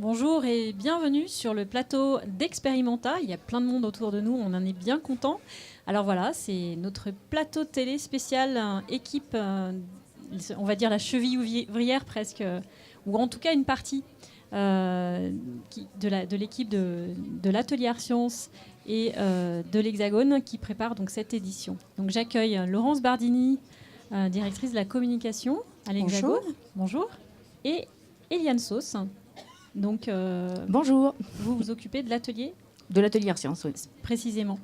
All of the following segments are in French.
Bonjour et bienvenue sur le plateau d'Experimenta. Il y a plein de monde autour de nous, on en est bien content. Alors voilà, c'est notre plateau télé spécial équipe, on va dire la cheville ouvrière presque, ou en tout cas une partie de l'équipe de l'Atelier Art Sciences et de l'Hexagone qui prépare donc cette édition. Donc j'accueille Laurence Bardini, directrice de la communication à l'Hexagone. Bonjour. Et Eliane Sauce. Donc, bonjour. Vous vous occupez de l'atelier ? De l'atelier Art Sciences, oui. Précisément.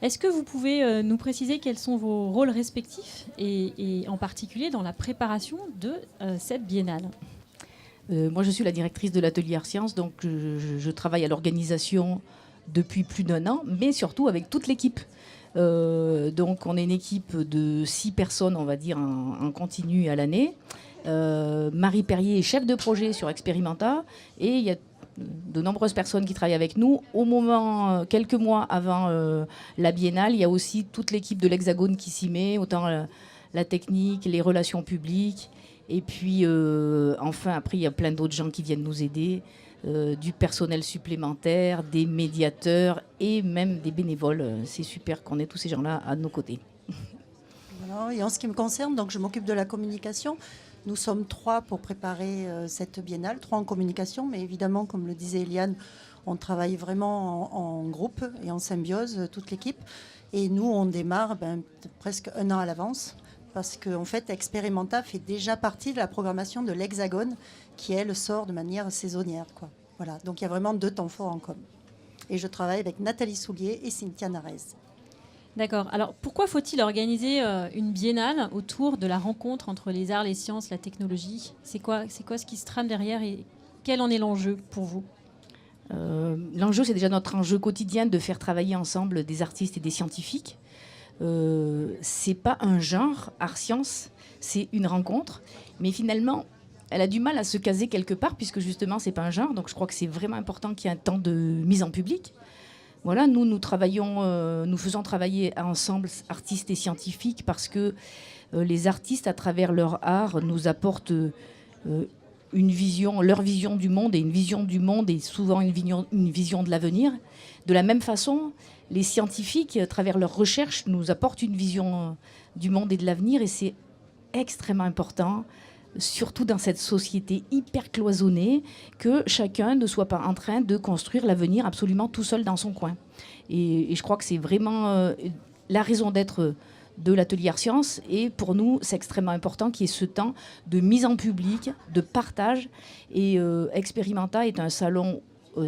Est-ce que vous pouvez nous préciser quels sont vos rôles respectifs et en particulier dans la préparation de cette biennale ? Moi, je suis la directrice de l'atelier Art Sciences, donc je travaille à l'organisation depuis plus d'1 an, mais surtout avec toute l'équipe. Donc, on est une équipe de 6 personnes, on va dire, en continu à l'année. Marie Perrier est chef de projet sur Experimenta et il y a de nombreuses personnes qui travaillent avec nous. Au moment, quelques mois avant la biennale, il y a aussi toute l'équipe de l'Hexagone qui s'y met, autant la technique, les relations publiques. Et puis, enfin, après, il y a plein d'autres gens qui viennent nous aider, du personnel supplémentaire, des médiateurs et même des bénévoles. C'est super qu'on ait tous ces gens-là à nos côtés. Voilà. Et en ce qui me concerne, donc, je m'occupe de la communication. Nous sommes 3 pour préparer cette biennale, 3 en communication, mais évidemment, comme le disait Eliane, on travaille vraiment en groupe et en symbiose, toute l'équipe. Et nous, on démarre presque 1 an à l'avance, parce qu'en fait, Experimenta fait déjà partie de la programmation de l'Hexagone, qui, elle, sort de manière saisonnière, quoi. Voilà. Donc il y a vraiment 2 temps forts en com. Et je travaille avec Nathalie Soulier et Cynthia Narez. D'accord. Alors, pourquoi faut-il organiser une biennale autour de la rencontre entre les arts, les sciences, la technologie ? C'est quoi ce qui se trame derrière et quel en est l'enjeu pour vous ? L'enjeu, c'est déjà notre enjeu quotidien de faire travailler ensemble des artistes et des scientifiques. C'est pas un genre, art-science, c'est une rencontre. Mais finalement, elle a du mal à se caser quelque part puisque justement, c'est pas un genre. Donc, je crois que c'est vraiment important qu'il y ait un temps de mise en public. Voilà, nous travaillons, nous faisons travailler ensemble artistes et scientifiques parce que les artistes, à travers leur art, nous apportent une vision, leur vision du monde et une vision du monde et souvent une vision de l'avenir. De la même façon, les scientifiques, à travers leurs recherches, nous apportent une vision du monde et de l'avenir et c'est extrêmement important, surtout dans cette société hyper cloisonnée, que chacun ne soit pas en train de construire l'avenir absolument tout seul dans son coin. Et je crois que c'est vraiment la raison d'être de l'atelier Art Sciences. Et pour nous, c'est extrêmement important qu'il y ait ce temps de mise en public, de partage. Et Experimenta est un salon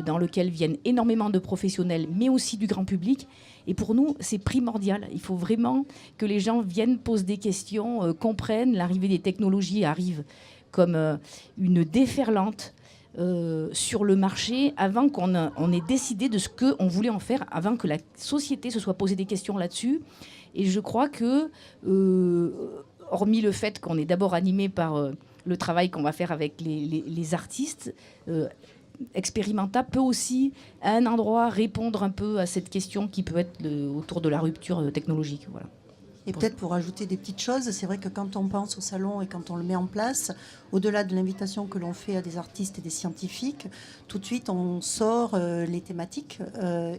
dans lequel viennent énormément de professionnels, mais aussi du grand public. Et pour nous, c'est primordial. Il faut vraiment que les gens viennent, posent des questions, comprennent. L'arrivée des technologies arrive comme une déferlante sur le marché avant qu'on ait décidé de ce qu'on voulait en faire, avant que la société se soit posé des questions là-dessus. Et je crois que, hormis le fait qu'on est d'abord animé par le travail qu'on va faire avec les artistes, Experimenta peut aussi, à un endroit, répondre un peu à cette question qui peut être autour de la rupture technologique. Voilà. Et peut-être pour ajouter des petites choses, c'est vrai que quand on pense au salon et quand on le met en place, au-delà de l'invitation que l'on fait à des artistes et des scientifiques, tout de suite on sort les thématiques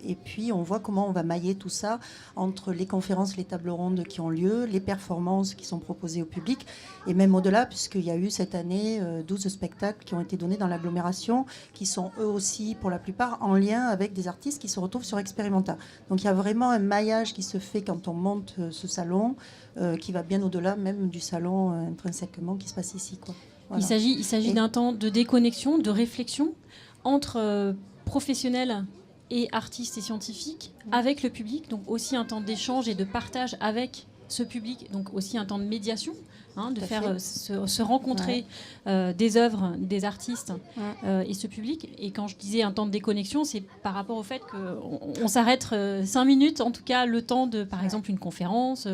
et puis on voit comment on va mailler tout ça entre les conférences, les tables rondes qui ont lieu, les performances qui sont proposées au public et même au-delà, puisqu'il y a eu cette année 12 spectacles qui ont été donnés dans l'agglomération, qui sont eux aussi pour la plupart en lien avec des artistes qui se retrouvent sur Experimenta. Donc il y a vraiment un maillage qui se fait quand on monte ce salon, qui va bien au-delà même du salon intrinsèquement qui se passe ici, quoi. Voilà. Il s'agit d'un temps de déconnexion, de réflexion entre professionnels et artistes et scientifiques avec le public, donc aussi un temps d'échange et de partage avec ce public, donc aussi un temps de médiation, de faire se rencontrer des œuvres, des artistes et ce public. Et quand je disais un temps de déconnexion, c'est par rapport au fait qu'on s'arrête 5 minutes, en tout cas le temps de, par exemple, une conférence,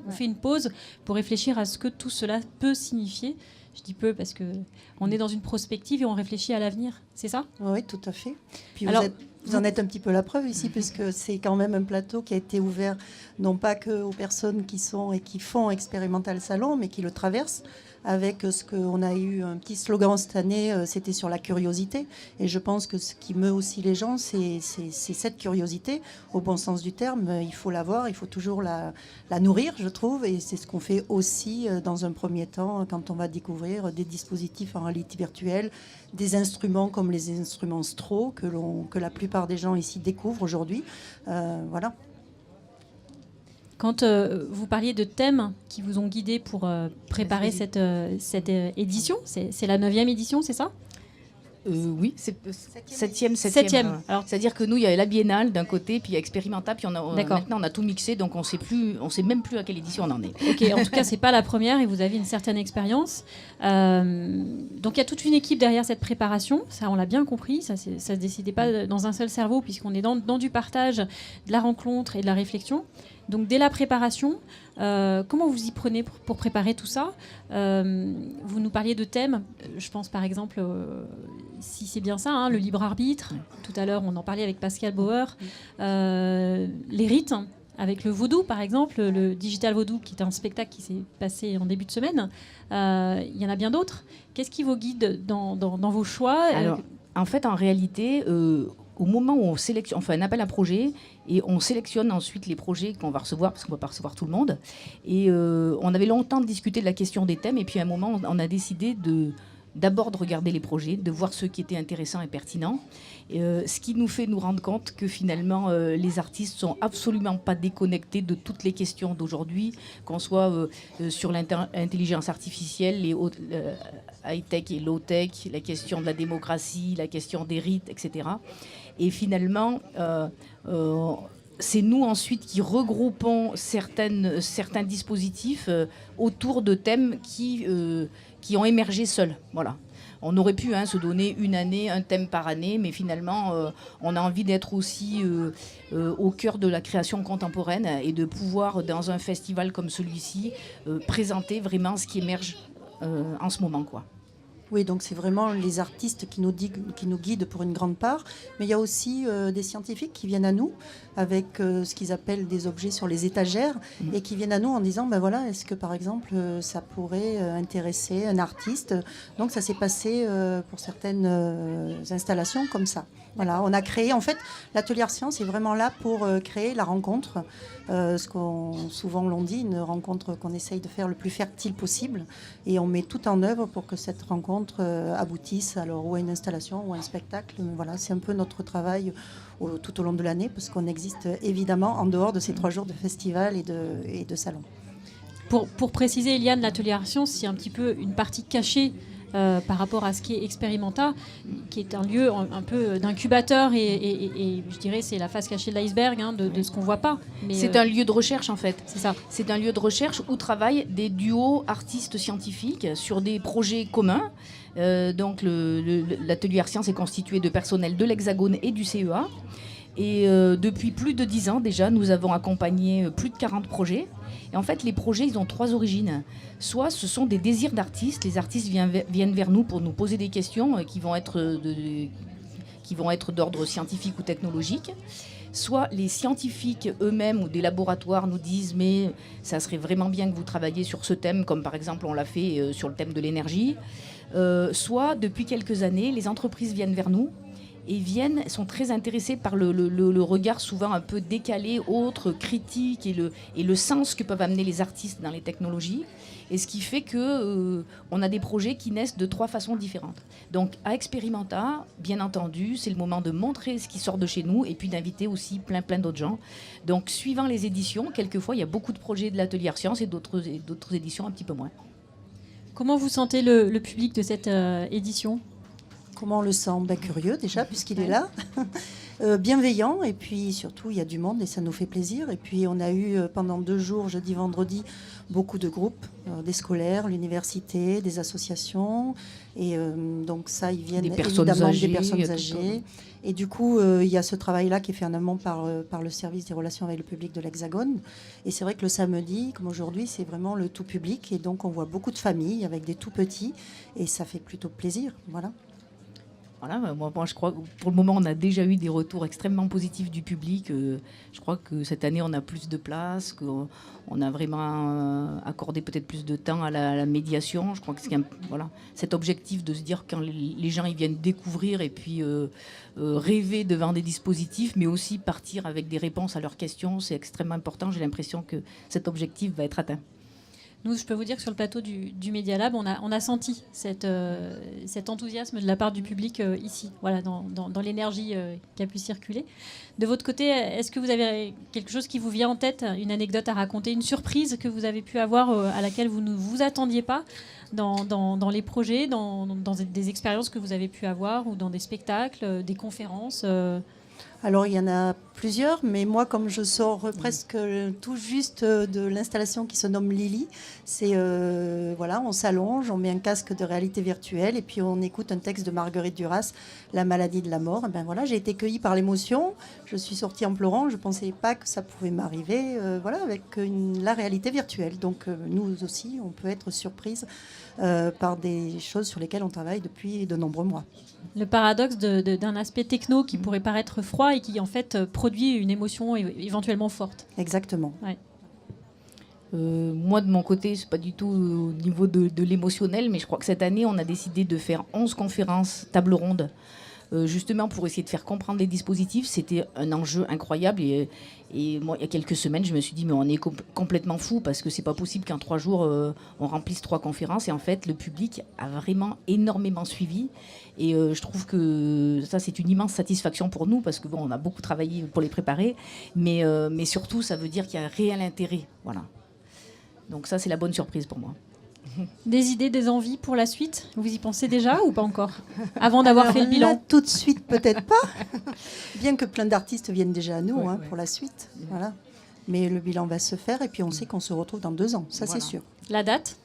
on fait une pause pour réfléchir à ce que tout cela peut signifier. Je dis peu parce qu'on est dans une prospective et on réfléchit à l'avenir, c'est ça ? Oui, tout à fait. Puis alors, Vous en êtes un petit peu la preuve ici, puisque c'est quand même un plateau qui a été ouvert non pas que aux personnes qui sont et qui font Expérimental Salon, mais qui le traversent, avec ce qu'on a eu un petit slogan cette année, c'était sur la curiosité. Et je pense que ce qui meut aussi les gens, c'est cette curiosité, au bon sens du terme. Il faut l'avoir, il faut toujours la nourrir, je trouve. Et c'est ce qu'on fait aussi dans un premier temps, quand on va découvrir des dispositifs en réalité virtuelle, des instruments comme les instruments STRO, que la plupart des gens ici découvrent aujourd'hui. Voilà. Quand vous parliez de thèmes qui vous ont guidé pour préparer cette édition, c'est la 9e édition, c'est ça ? Oui, c'est septième. Alors, c'est-à-dire que nous, il y a la Biennale d'un côté, puis il y a Expérimental, puis maintenant on a tout mixé, donc on sait même plus à quelle édition on en est. Ok, en tout cas, c'est pas la première et vous avez une certaine expérience. Donc il y a toute une équipe derrière cette préparation, ça on l'a bien compris, ça se décidait pas dans un seul cerveau puisqu'on est dans du partage, de la rencontre et de la réflexion. Donc dès la préparation, comment vous y prenez pour préparer tout ça ? Vous nous parliez de thèmes, je pense par exemple, si c'est bien ça, hein, le libre arbitre. Tout à l'heure, on en parlait avec Pascal Bauer. Les rites, avec le vaudou par exemple, le Digital Vaudou, qui est un spectacle qui s'est passé en début de semaine. Il y en a bien d'autres. Qu'est-ce qui vous guide dans vos choix ? Alors, en fait, en réalité... au moment où on fait un appel à projet et on sélectionne ensuite les projets qu'on va recevoir, parce qu'on ne va pas recevoir tout le monde. Et on avait longtemps discuté de la question des thèmes, et puis à un moment, on a décidé d'abord de regarder les projets, de voir ceux qui étaient intéressants et pertinents. Ce qui nous fait nous rendre compte que finalement, les artistes ne sont absolument pas déconnectés de toutes les questions d'aujourd'hui, qu'on soit sur l'intelligence artificielle, les high-tech et low-tech, la question de la démocratie, la question des rites, etc. Et finalement, c'est nous ensuite qui regroupons certains dispositifs autour de thèmes qui ont émergé seuls. Voilà. On aurait pu se donner une année, un thème par année, mais finalement, on a envie d'être aussi au cœur de la création contemporaine et de pouvoir, dans un festival comme celui-ci, présenter vraiment ce qui émerge en ce moment, quoi. Oui, donc c'est vraiment les artistes qui nous guident pour une grande part, mais il y a aussi des scientifiques qui viennent à nous avec ce qu'ils appellent des objets sur les étagères et qui viennent à nous en disant, ben voilà, est-ce que par exemple ça pourrait intéresser un artiste ? Donc ça s'est passé pour certaines installations comme ça. Voilà, on a créé, en fait, l'atelier Art Science est vraiment là pour créer la rencontre, ce qu'on souvent l'on dit, une rencontre qu'on essaye de faire le plus fertile possible, et on met tout en œuvre pour que cette rencontre aboutisse alors ou à une installation ou à un spectacle. Voilà, c'est un peu notre travail tout au long de l'année, parce qu'on existe évidemment en dehors de ces 3 jours de festival et de salon. Pour préciser, Eliane, l'atelier Art Science, c'est un petit peu une partie cachée par rapport à ce qui est Expérimenta, qui est un lieu un peu d'incubateur et je dirais c'est la face cachée de l'iceberg de ce qu'on ne voit pas. Mais c'est un lieu de recherche en fait. C'est ça. C'est un lieu de recherche où travaillent des duos artistes scientifiques sur des projets communs. Donc l'atelier Art Science est constitué de personnel de l'Hexagone et du CEA. Et depuis plus de 10 ans déjà, nous avons accompagné plus de 40 projets. Et en fait, les projets, ils ont 3 origines. Soit ce sont des désirs d'artistes. Les artistes viennent vers nous pour nous poser des questions qui vont être d'ordre scientifique ou technologique. Soit les scientifiques eux-mêmes ou des laboratoires nous disent « mais ça serait vraiment bien que vous travailliez sur ce thème », comme par exemple on l'a fait sur le thème de l'énergie. Soit, depuis quelques années, les entreprises viennent vers nous et sont très intéressés par le regard souvent un peu décalé, autre, critique et le sens que peuvent amener les artistes dans les technologies. Et ce qui fait qu'on a des projets qui naissent de 3 façons différentes. Donc à Expérimenta, bien entendu, c'est le moment de montrer ce qui sort de chez nous et puis d'inviter aussi plein d'autres gens. Donc suivant les éditions, quelquefois il y a beaucoup de projets de l'atelier Art Science et d'autres éditions un petit peu moins. Comment vous sentez le public de cette édition ? Comment on le sent ? Curieux déjà, puisqu'il est là. Bienveillant, et puis surtout, il y a du monde et ça nous fait plaisir. Et puis, on a eu pendant 2 jours, jeudi, vendredi, beaucoup de groupes, des scolaires, l'université, des associations. Et donc ça, ils viennent évidemment des personnes âgées. Et du coup, il y a ce travail-là qui est fait en amont par le service des relations avec le public de l'Hexagone. Et c'est vrai que le samedi, comme aujourd'hui, c'est vraiment le tout public. Et donc, on voit beaucoup de familles avec des tout petits. Et ça fait plutôt plaisir, voilà. Voilà, moi, je crois que pour le moment, on a déjà eu des retours extrêmement positifs du public. Je crois que cette année, on a plus de place, qu'on a vraiment accordé peut-être plus de temps à la médiation. Je crois que voilà, cet objectif de se dire quand les gens ils viennent découvrir et puis rêver devant des dispositifs, mais aussi partir avec des réponses à leurs questions, c'est extrêmement important. J'ai l'impression que cet objectif va être atteint. Nous, je peux vous dire que sur le plateau du Media Lab, on a senti cet enthousiasme de la part du public ici, voilà, dans l'énergie qui a pu circuler. De votre côté, est-ce que vous avez quelque chose qui vous vient en tête, une anecdote à raconter, une surprise que vous avez pu avoir à laquelle vous ne vous attendiez pas dans les projets, dans des expériences que vous avez pu avoir ou dans des spectacles, des conférences Alors, il y en a plusieurs, mais moi, comme je sors presque tout juste de l'installation qui se nomme Lily, c'est, voilà, on s'allonge, on met un casque de réalité virtuelle et puis on écoute un texte de Marguerite Duras, La maladie de la mort. Et ben voilà, j'ai été cueillie par l'émotion, je suis sortie en pleurant, je ne pensais pas que ça pouvait m'arriver, voilà, avec la réalité virtuelle. Donc, nous aussi, on peut être surprise par des choses sur lesquelles on travaille depuis de nombreux mois. Le paradoxe d'un aspect techno qui pourrait paraître froid et qui en fait produit une émotion éventuellement forte. Exactement. Ouais. Moi de mon côté, c'est pas du tout au niveau de l'émotionnel, mais je crois que cette année on a décidé de faire 11 conférences table ronde. Justement pour essayer de faire comprendre les dispositifs. C'était un enjeu incroyable et moi il y a quelques semaines je me suis dit mais on est complètement fou parce que c'est pas possible qu'en 3 jours on remplisse 3 conférences et en fait le public a vraiment énormément suivi et je trouve que ça c'est une immense satisfaction pour nous parce que bon on a beaucoup travaillé pour les préparer mais surtout ça veut dire qu'il y a un réel intérêt, voilà. Donc ça c'est la bonne surprise pour moi. Des idées, des envies pour la suite? Vous y pensez déjà ou pas encore? Avant d'avoir fait le bilan? Là, tout de suite, peut-être pas. Bien que plein d'artistes viennent déjà à nous pour la suite. Voilà. Mais le bilan va se faire et puis on sait qu'on se retrouve dans 2 ans. Ça, c'est sûr. La date?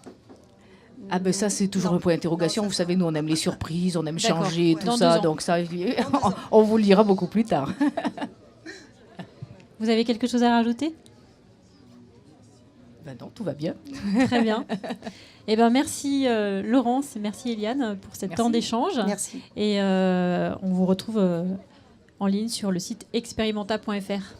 Ah ben ça c'est toujours un point d'interrogation. Vous savez, nous on aime les surprises, on aime changer, tout Dans ça. 2 ans. Donc ça, on vous le dira beaucoup plus tard. Vous avez quelque chose à rajouter? Ben non, tout va bien. Très bien. Eh ben merci Laurence, merci Eliane pour ce temps d'échange. Merci. Et on vous retrouve en ligne sur le site experimenta.fr.